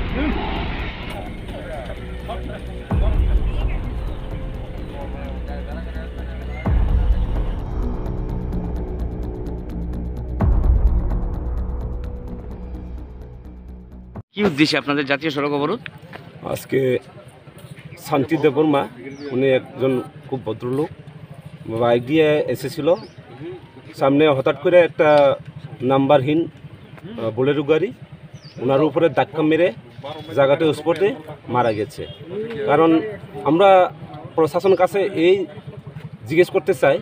কি উদ্দেশ্যে আপনাদের জাতীয় সড়ক অবরোধ? আজকে শান্তি দেববর্মা উনি একজন খুব ভদ্রলোক, বাইক দিয়ে এসেছিল, সামনে হঠাৎ করে একটা নাম্বারহীন বোলেরো গাড়ি ওনার উপরে ধাক্কা মেরে জায়গাতে স্পটে মারা গেছে। কারণ আমরা প্রশাসনের কাছে এই জিজ্ঞেস করতে চাই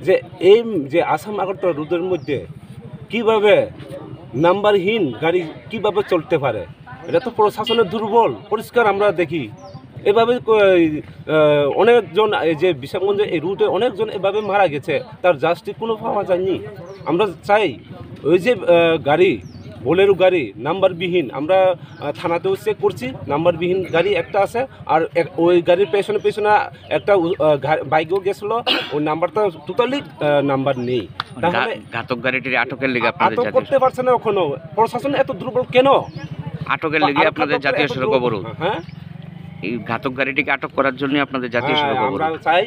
যে এই যে আসাম আগরতলা রোডের মধ্যে কিভাবে নাম্বারহীন গাড়ি কিভাবে চলতে পারে, এটা তো প্রশাসনের দুর্বল পরিষ্কার আমরা দেখি। এভাবে অনেকজন যে বিশালগঞ্জে এই রুটে অনেকজন এভাবে মারা গেছে, তার জাস্টিস কোনো পাওয়া যায়নি। আমরা চাই ওই যে গাড়ি বোলেরো গাড়ি নাম্বারবিহীন, আমরা থানাতেও চেক করছি, নাম্বারবিহীন গাড়ি একটা আছে, আর ওই গাড়ির পেছনে পেছনে একটা বাইকও গেছিলো, ওই নাম্বারটা টোটালি নাম্বার নেই। তাহলে ঘাতক গাড়িটির আটকের লেগে আটক করতে পারছে না এখনো, প্রশাসন এত দুর্বল কেন? আটকের লেগে আপনাদের জাতীয় সড়ক অবরোধ? হ্যাঁ, এই ঘাতক গাড়িটিকে আটক করার জন্য আপনাদের জাতীয় সড়ক অবরোধ। আমরা চাই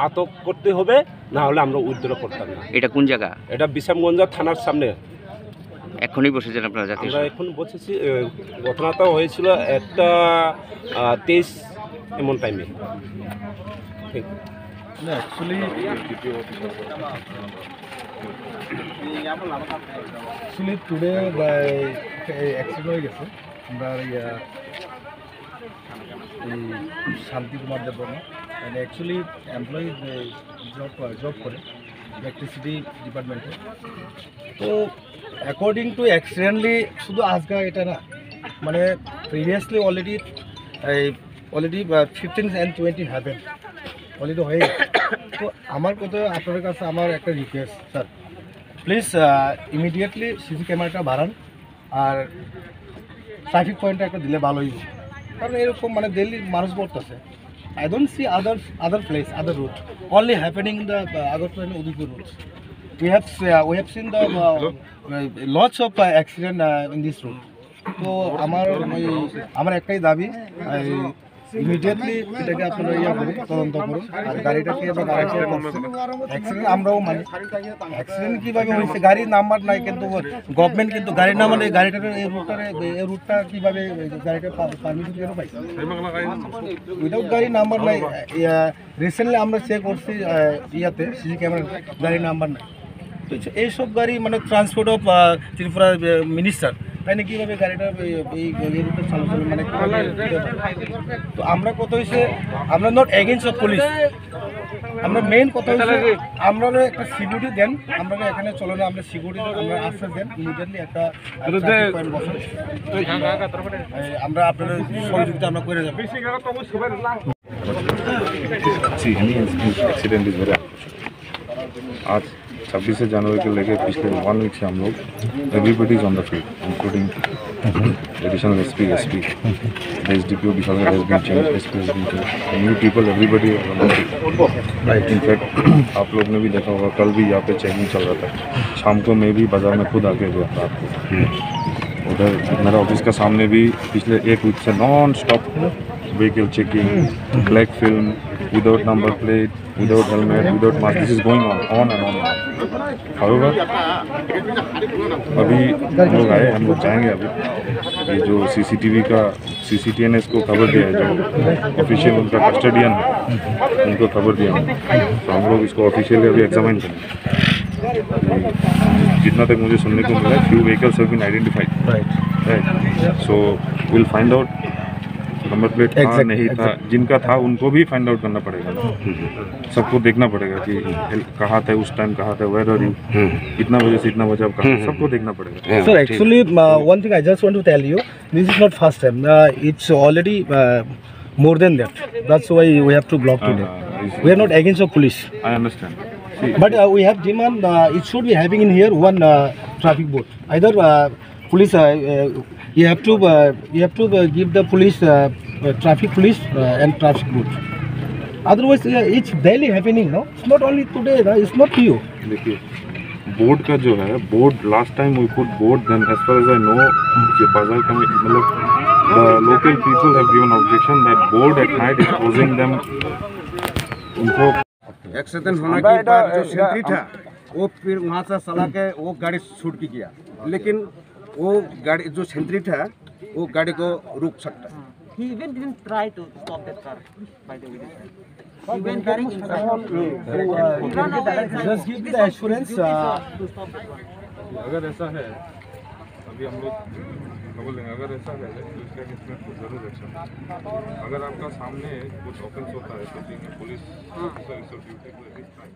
আটক করতে হবে, না হলে আমরা উইথড্র করতাম না। এটা কোন জায়গা? এটা বিশালগঞ্জ থানার সামনে। এখনই বসেছেন আপনারা জাতীয়? আমরা এখন বসেছি, ঘটনাটা হয়েছিল একটা 23 এমন টাইমে। ঠিক না, অ্যাকচুয়ালি টুডে অ্যাক্সিডেন্ট হয়ে গেছে। আমরা এই শান্তি Kumar Debbarma actually employee job করে ইলেকট্রিসিটি ডিপার্টমেন্টে। তো অ্যাকর্ডিং টু অ্যাক্সিডেন্টলি শুধু আজকে এটা না, মানে previously already 15 and 20 happen already হয়ে গেছে। তো আমার কথা আপনাদের কাছে আমার একটা request, sir please immediately CC ক্যামেরাটা বাড়ান, আর ট্রাফিক পয়েন্টটা একটা দিলে ভালোই। কারণ এরকম মানে দিল্লি মানুষ পড়তেছে। I don't see other place, other route. Only happening in the Agartala and Udipur routes. We have seen the lots of accident in this route. So আমার একটাই দাবি, ইমিডিয়েটলি এটাকে আপনারা তদন্ত করুন, আর গাড়িটাকে অ্যাক্সিডেন্ট আমরাও মানে অ্যাক্সিডেন্ট কীভাবে হয়েছে, গাড়ির নাম্বার নাই, কিন্তু গভর্নমেন্ট কিন্তু গাড়ির নাম্বার এই গাড়িটার এই রুটটা কীভাবে গাড়িটা পারমিশন কেন পাইছে? উইদাউট গাড়ির নাম্বার নাই। রিসেন্টলি আমরা চেক করছি ইয়াতে সিসি ক্যামেরা, গাড়ির নাম্বার নাই। তো এইসব গাড়ি মানে ট্রান্সপোর্ট অফ ত্রিপুরা মিনিস্টার, তাই না, কীভাবে গাড়িটা এই রুটে চলাচল মানে তো আমরা কথা হয়েছে, আমরা নট এগেইনস্ট অফ পুলিশ, আমরা মেইন কথা হয়েছে আমরা একটা সিকিউরিটি দেন, আমরা এখানে চলো না, আমরা সিকিউরিটি আমরা আশ্বাস দেন, ইমিডিয়েটলি একটা আমরা আপনাদের সহযোগিতা আমরা করে যাবো। एक्सीडेंट इज वेरी आज 26 जनवरी को लेकर पिछले 1 वीक से हम लोग everybody is on the field including additional SP the SDPO because it has been changed, SP has been changed, new people, everybody right. In fact आप लोग ने भी देखा होगा, कल भी यहाँ पे चेकिंग चल रहा था, शाम को मैं भी बाजार में खुद आके गया रात को। उधर मेरा ऑफिस का सामने भी पिछले 1 वीक से non stop vehicle checking, black film, without number plate, without helmet, without mask, this is going on and on. However, अभी हम लोग आए, हम लोग जाएंगे अभी ये जो CCTNS को खबर दिया है, जो ऑफिशियल उनका कस्टडियन है, उनको खबर दिया है, तो हम लोग इसको ऑफिशियली अभी एग्जामिन करेंगे। जितना तक मुझे सुनने को मिला, few vehicles have been identified, right? So we'll find out number plate था नहीं था, जिनका था उनको भी फाइंड आउट करना पड़ेगा, सबको देखना पड़ेगा कि कहाँ थे उस टाइम, कहाँ थे, वेयर आर यू, इतना बजे से इतना बजे आप कहाँ, सबको देखना पड़ेगा। So actually one thing I just want to tell you, this is not first time, it's already more than that, that's why we have to block today. We are not against the police, I understand. See, but we have demand it should be having in here one traffic boat, either police you have to give the police traffic police and traffic boat, otherwise it's daily happening, no, it's not only today, no? It's not you. देखिए board का जो है, board last time we put board, then as far as I know ये बाजार का मतलब the local people have given objection that board at night is causing them info. Accident होने के बाद जो सेंट्री था वो फिर वहाँ से चला के वो गाड़ी छूट के गया, लेकिन वो गाड़ी जो सेंट्री था वो गाड़ी को रुक सकता। He even didn't try to stop that car, by the way. He went very inside. Just give me the assurance. To stop that one. अगर ऐसा है अभी हम लोग बोलेंगे, अगर ऐसा है तो इसका इसमें जरूर एक्शन। अगर आपका सामने कुछ ऑफेंस होता है तो police officer is duty to this time.